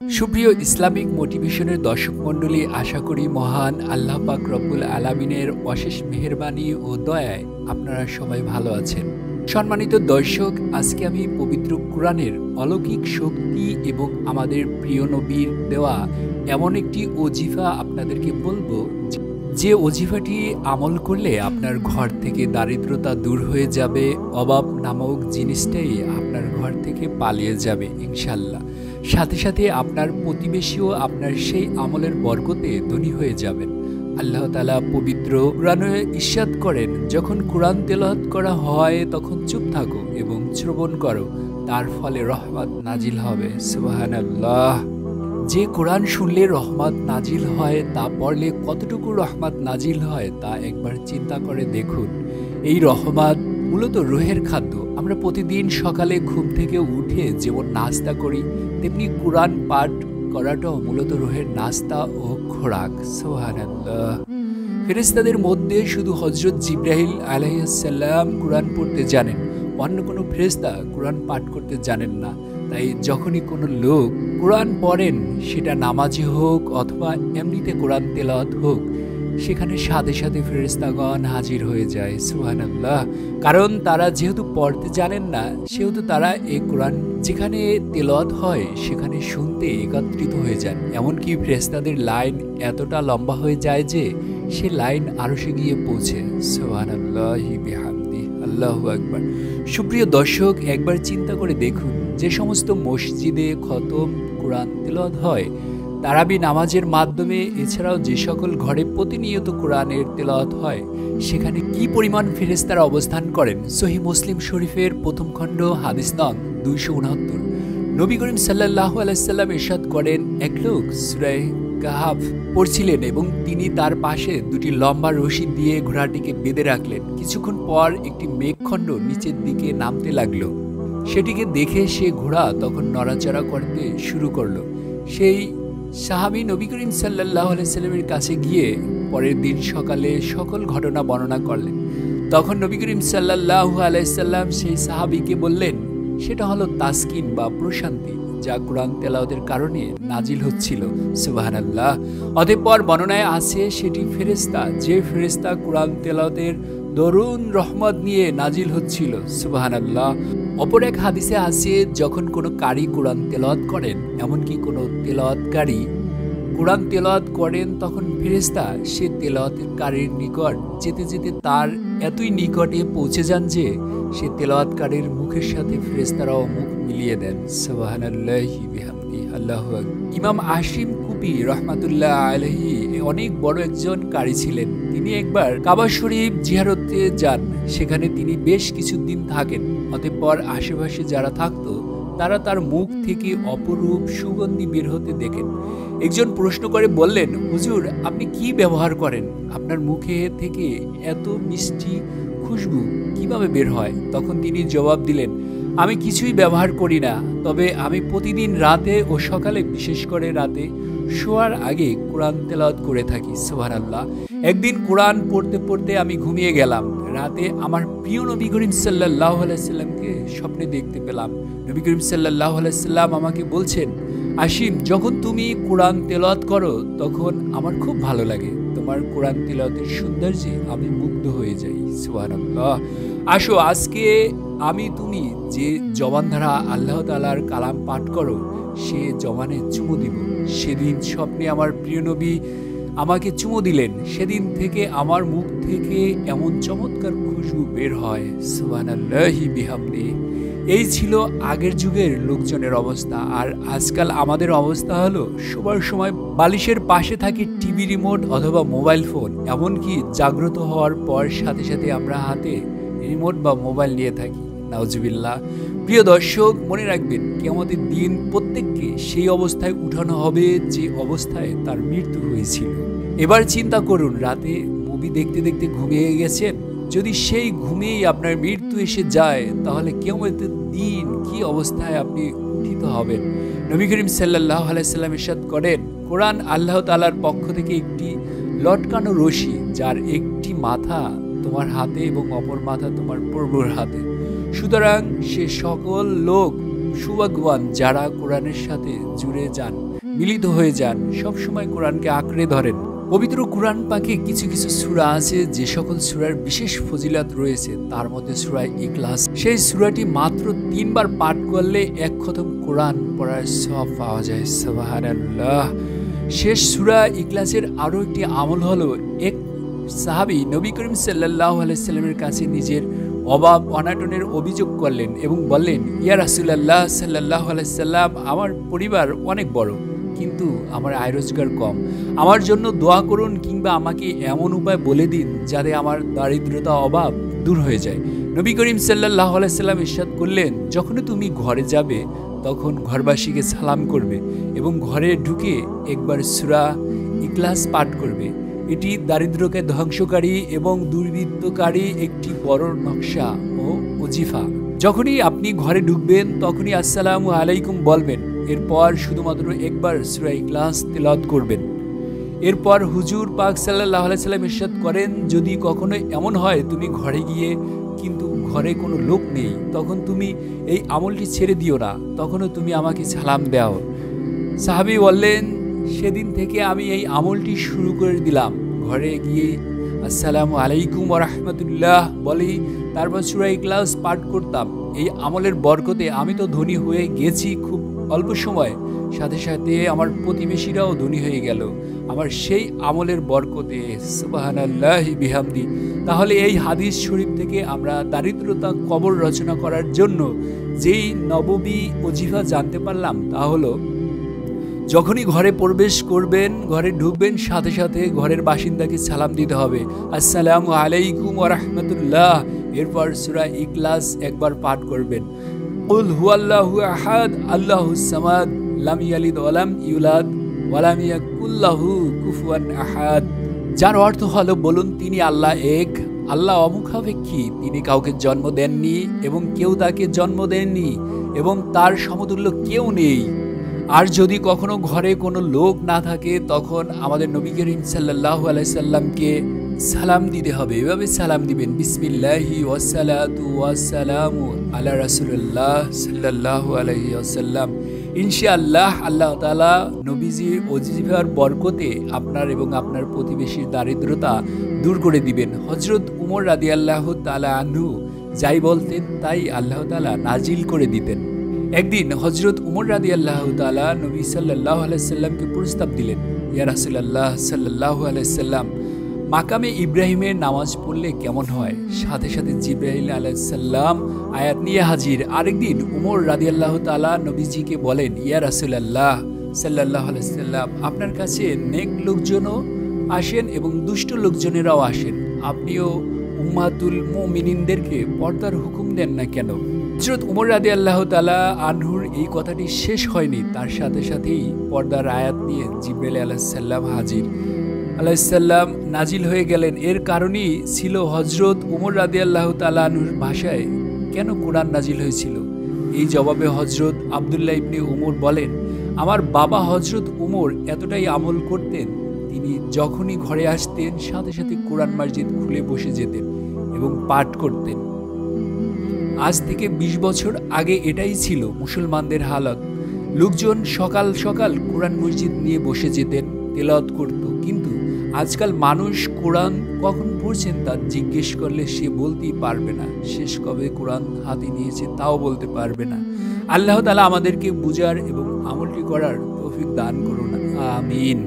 সুপ্রিয় ইসলামিক মোটিভেশনের দর্শক মণ্ডলী, আশা করি মহান আল্লাহ পাক রব্বুল আলামিনের অশেষ মেহেরবানি ও দয়ায় আপনারা সবাই ভালো আছেন। সম্মানিত দর্শক, আজকে আমি পবিত্র কোরআনের অলৌকিক শক্তি এবং আমাদের প্রিয় নবীর দেওয়া এমন একটি ওজিফা আপনাদেরকে বলবো, যে ওজিফাটি আমল করলে আপনার ঘর থেকে দারিদ্রতা দূর হয়ে যাবে, অভাব নামক জিনিসটাই আপনার ঘর থেকে পালিয়ে যাবে ইনশাল্লাহ। সাথে সাথে আপনার প্রতিবেশীও আপনার সেই আমলের বরকতে ধনী হয়ে যাবেন। আল্লাহ তাআলা পবিত্র কোরআনে ইরশাদ করেন, যখন কোরআন তেলাওয়াত করা হয় তখন চুপ থাকো এবং শ্রবণ করো, তার ফলে রহমত নাজিল হবে। সুবহানাল্লাহ। যে কোরআন শুনলে রহমত নাজিল হয়, তা পড়লে কতটুকু রহমত নাজিল হয় তা একবার চিন্তা করে দেখুন। এই রহমত মূলত রুহের খাদ্য। আমরা প্রতিদিন সকালে ঘুম থেকে উঠে যেমন নাস্তা করি, তেমনি কোরআন পাঠ করাটাও মূলত রুহের নাস্তা ও খোরাক। সুবহানাল্লাহ। ফেরেশতাদের মধ্যে শুধু হযরত জিবরাইল আলাইহিস সালাম কোরআন পড়তে জানেন, অন্য কোনো ফেরেশতা কোরআন পাঠ করতে জানেন না। তাই যখনই কোনো লোক কোরআন পড়েন, সেটা নামাজে হোক অথবা এমনিতে কোরআন তেলাওয়াত হোক, সেখানে সাথে সাথে ফেরেশতাগণ হাজির হয়ে যায়। সুবহানাল্লাহ। কারণ তারা যেহেতু পড়তে জানেন না, সেহেতু তারা এই কোরআন যেখানে তেলাওয়াত হয় সেখানে শুনতে একত্রিত হয়ে যান। এমনকি ফেরেশতাদের লাইন এতটা লম্বা হয়ে যায় যে সে লাইন আরশে গিয়ে পৌঁছে। সুবহানাল্লাহি বিহামদিহি, আল্লাহু আকবার। সুপ্রিয় দর্শক, একবার চিন্তা করে দেখুন, যে সমস্ত মসজিদে খতম কোরআন তেলাওয়াত হয়, তারাবি নামাজের মাধ্যমে, এছাড়াও যে সকল ঘরে প্রতিনিয়ত কোরআনের তেলাওয়াত হয়, সেখানে কি পরিমাণ ফেরেশতারা অবস্থান করেন। সহিহ মুসলিম শরীফের প্রথম খণ্ড হাদিস নং 269। নবী করিম সাল্লাল্লাহু আলাইহি সাল্লাম ইরশাদ করেন, এক লোক সূরা কাহাফ পড়ছিলেন এবং তিনি তার পাশে দুটি লম্বা রশি দিয়ে ঘোড়াটিকে বেঁধে রাখলেন। কিছুক্ষণ পর একটি মেঘখণ্ড নিচের দিকে নামতে লাগলো। সেটিকে দেখে সে ঘোড়া তখন নড়াচড়া করতে শুরু করলো। সেই সাহাবী নবী করিম সাল্লাল্লাহু আলাইহি সাল্লামের কাছে গিয়ে পরের দিন সকালে সকল ঘটনা বর্ণনা করলেন। তখন নবী করিম সাল্লাল্লাহু আলাইহি সাল্লাম সেই সাহাবীকে বললেন, সেটা হলো তাসকিন বা প্রশান্তি, যা কোরআন তেলাওয়াতের কারণে নাজিল হচ্ছিল। সুবহানাল্লাহ। অতঃপর বর্ণনায় আছে সেটি ফেরেশতা, যে ফেরেশতা কোরআন তেলাওয়াতের দরুন রহমত নিয়ে নাজিল হচ্ছিল। সুবহানাল্লাহ। অপর এক হাদিসে আছে, যখন কোনো কারি কোরআন তেলাওয়াত করেন, এমনকি কোনো তেলাওয়াতকারী কোরআন তেলাওয়াত করেন, তখন ফেরেশতা সে তেলাওয়াতের কারীর নিকট যেতে যেতে তার এতই নিকটে পৌঁছে যান যে সে তেলাওয়াতকারীর মুখের সাথে ফেরেশতারাও মুখ মিলিয়ে দেন। সুবহানাল্লাহি বিহামদিহি, আল্লাহু আকবার। ইমাম আশিম কুফি রাহমাতুল্লাহ আলাইহি অনেক বড় একজন কারি ছিলেন। তিনি একবার কাবা শরীফ জিয়ারতে যান। সেখানে তিনি বেশ কিছুদিন থাকেন। অতঃপর আশেপাশে যারা থাকতো, তারা তার মুখ থেকে অপরূপ সুগন্ধি বের হতে দেখেন। একজন প্রশ্ন করে বললেন, হুজুর, আপনি কি ব্যবহার করেন? আপনার মুখে থেকে এত মিষ্টি খুশবু কিভাবে বের হয়? তখন তিনি জবাব দিলেন, আমি কিছুই ব্যবহার করি না, তবে আমি প্রতিদিন রাতে ও সকালে, বিশেষ করে রাতে শোয়ার আগে কোরআন তেলাওয়াত করে থাকি। সুবহানাল্লাহ। একদিন কোরআন পড়তে পড়তে আমি ঘুমিয়ে গেলাম। রাতে আমার প্রিয় নবী করিম সাল্লাল্লাহু আলাইহি সাল্লামকে স্বপ্নে দেখতে পেলাম। নবী করিম সাল্লাল্লাহু আলাইহি সাল্লাম আমাকে বলছেন, আশিম, যখন তুমি কোরআন তেলাওয়াত করো তখন আমার খুব ভালো লাগে। তোমার কোরআন তেলাওয়াতের সৌন্দর্যে আমি মুগ্ধ হয়ে যাই। সুবহানাল্লাহ। আসো, আজকে আমি তুমি যে জবান দ্বারা আল্লাহ তাআলার কালাম পাঠ করো, সে জবানে চুমু দিব। সেদিন স্বপ্নে আমার প্রিয় নবী আমাকে চুমু দিলেন। সেদিন থেকে আমার মুখ থেকে এমন চমৎকার খুশবু বের হয়। সুবহানাল্লাহি বিহামদিহি। এই ছিল আগের যুগের লোকজনের অবস্থা। আর আজকাল আমাদের অবস্থা হলো, শোবার সময় বালিশের পাশে থাকি টিভি রিমোট অথবা মোবাইল ফোন। এমনকি জাগ্রত হওয়ার পর সাথে সাথে আমরা হাতে রিমোট বা মোবাইল নিয়ে থাকি। নাউজুবিল্লাহ। প্রিয় দর্শক, মনে রাখবেন, কিয়ামতের দিন প্রত্যেককে সেই অবস্থায় উঠানো হবে যে অবস্থায় তার মৃত্যু হয়েছিল। এবার চিন্তা করুন, রাতে মুভি দেখতে দেখতে ঘুমিয়ে গেছেন। যদি সেই ঘুমেই আপনার মৃত্যু এসে যায়, তাহলে কিয়ামতের দিন কি অবস্থায় আপনি উঠিত হবেন। নবী করিম সাল্লাল্লাহু আলাইহি সাল্লাম ইরশাদ করেন, কোরআন আল্লাহ তাআলার পক্ষ থেকে একটি লটকানো রশি, যার একটি মাথা তোমার হাতে এবং অপর মাথা তোমার প্রভুর হাতে। সুতরাং সে সকল লোক সুভাগ্যবান যারা কোরআনের সাথে জুড়ে যান, মিলিত হয়ে যান, সবসময় কোরআনকে আঁকড়ে ধরেন। পবিত্র কোরআন পাকে কিছু কিছু সূরা আছে যে সকল সূরার বিশেষ ফজিলত রয়েছে, তার মধ্যে সূরা ইখলাস। সেই সূরাটি মাত্র 3 বার পাঠ করলে এক খতম কোরআন পড়ার সওয়াব পাওয়া যায়। সুবহানাল্লাহ। শেষ সূরা ইখলাসের আরও একটি আমল হলো, এক সাহাবী নবী করিম সাল্লাল্লাহু আলাইহি সাল্লামের কাছে নিজের অভাব অনাটনের অভিযোগ করলেন এবং বললেন, ইয়া রাসূলুল্লাহ সাল্লাল্লাহু আলাইহি সাল্লাম, আমার পরিবার অনেক বড়, কিন্তু আমার আয় রোজগার কম। আমার জন্য দোয়া করুন, কিংবা আমাকে এমন উপায় বলে দিন যাতে আমার দারিদ্রতা অভাব দূর হয়ে যায়। নবী করিম সাল্লাল্লাহু আলাইহি সাল্লাম ইরশাদ করলেন, যখনই তুমি ঘরে যাবে তখন ঘরবাসীকে সালাম করবে এবং ঘরে ঢুকে একবার সূরা ইখলাস পাঠ করবে। এটি দারিদ্রকে ধ্বংসকারী এবং দুর্বৃত্তকারী একটি বড় নকশা ও ওজিফা। যখনই আপনি ঘরে ঢুকবেন তখনই আসসালামু আলাইকুম বলবেন, এরপর শুধুমাত্র একবার সূরা ইখলাস তেলাওয়াত করবেন। এরপর হুজুর পাক সাল্লাল্লাহু আলাইহি সাল্লাম ইরশাদ করেন, যদি কখনো এমন হয় তুমি ঘরে গিয়ে কিন্তু ঘরে কোনো লোক নেই, তখন তুমি এই আমলটি ছেড়ে দিও না, তখনও তুমি আমাকে সালাম দাও। সাহাবী বললেন, সেদিন থেকে আমি এই আমলটি শুরু করে দিলাম। ঘরে গিয়ে আসসালামু আলাইকুম ওয়া রাহমাতুল্লাহ বলি, তারপর সূরা ইখলাস পাঠ করতাম। এই আমলের বরকতে আমি তো ধনী হয়ে গেছি খুব অল্প সময়, সাথে সাথে আমার প্রতিবেশীরাও ধনী হয়ে গেল আমার সেই আমলের বরকতে। সুবহানাল্লাহি বিহামদি। তাহলে এই হাদিস শরীফ থেকে আমরা দারিদ্রতা কবর রচনা করার জন্য যেই নববী ওজিফা জানতে পারলাম, তা হলো যখনই ঘরে প্রবেশ করবেন, ঘরে ঢুকবেন, সাথে সাথে ঘরের বাসিন্দাকে সালাম দিতে হবে, আসসালামু আলাইকুম ওয়া রাহমাতুল্লাহ। এরপর সূরা ইখলাস একবার পাঠ করবেন। কুল হুয়াল্লাহু আহাদ আল্লাহুস সামাদ লাম ইয়ালিদ ওয়া লাম ইউলাদ ওয়া লাম ইয়াকুল লাহু কুফুয়ান আহাদ, যার অর্থ হলো, বলুন তিনি আল্লাহ এক, আল্লাহ অমুখাপেক্ষী, তিনি কাউকে জন্ম দেননি এবং কেউ তাকে জন্ম দেননি এবং তার সমতুল্য কেউ নেই। আর যদি কখনো ঘরে কোনো লোক না থাকে তখন আমাদের নবী করিম সাল্লাল্লাহু আলাইহি সাল্লামকে সালাম দিতে হবে। এভাবে সালাম দিবেন, বিসমিল্লাহি ওয়াসসালাতু ওয়াসসালামু আলা রাসূলিল্লাহ সাল্লাল্লাহু আলাইহি ওয়াসাল্লাম। ইনশাআল্লাহ আল্লাহ তাআলা নবীজির ওজিফার বরকতে আপনার এবং আপনার প্রতিবেশীর দারিদ্রতা দূর করে দিবেন। হযরত উমর রাদিয়াল্লাহু তাআলা আনহু যাই বলতেন তাই আল্লাহ তাআলা নাজিল করে দিতেন। একদিন হযরত উমর রাদিয়াল্লাহু তাআলা নবী সাল্লাল্লাহু আলাইহি সাল্লামকে প্রস্তাব দিলেন, ইয়া রাসূলুল্লাহ সাল্লাল্লাহু আলাইহি সাল্লাম, মাকামে ইব্রাহিমের নামাজ পড়লে কেমন হয়? সাথে সাথে জিবরাইল আলাইহিস সালাম আয়াত নিয়ে হাজির। আরেকদিন উমর রাদিয়াল্লাহু তাআলা নবীজিকে বলেন, ইয়া রাসূলুল্লাহ সাল্লাল্লাহু আলাইহি সাল্লাম, আপনার কাছে নেক লোকজনও আসেন এবং দুষ্ট লোকজনেরাও আসেন, আপনিও উম্মাতুল মুমিনিনদেরকে পর্দার হুকুম দেন না কেন? হযরত উমর রাদিয়াল্লাহু তাআলা আনহুর এই কথাটি শেষ হয়নি, তার সাথে সাথেই পর্দার আয়াত নিয়ে জিবরাইল আলাইহিস সালাম হাজির আলাইহিস সালাম নাজিল হয়ে গেলেন। এর কারণই ছিল হযরত উমর রাদিয়াল্লাহু তাআলা আনহুর ভাষায় কেন কোরআন নাজিল হয়েছিল। এই জবাবে হযরত আব্দুল্লাহ ইবনে উমর বলেন, আমার বাবা হযরত উমর এতটাই আমল করতেন, তিনি যখনই ঘরে আসতেন সাথে সাথে কোরআন মাজিদ খুলে বসে যেতেন এবং পাঠ করতেন। আজ থেকে 20 বছর আগে এটাই ছিল মুসলমানদের হালত। লোকজন সকাল সকাল কোরআন মসজিদ নিয়ে বসে যেতেন, তেলাওয়াত করত। কিন্তু আজকাল মানুষ কোরআন কখন পড়ছেন তা জিজ্ঞেস করলে সে বলতেই পারবে না, শেষ কবে কোরআন হাতে নিয়েছে তাও বলতে পারবে না। আল্লাহ তাআলা আমাদেরকে বুঝার এবং আমলটি করার তৌফিক দান করুন, আমিন।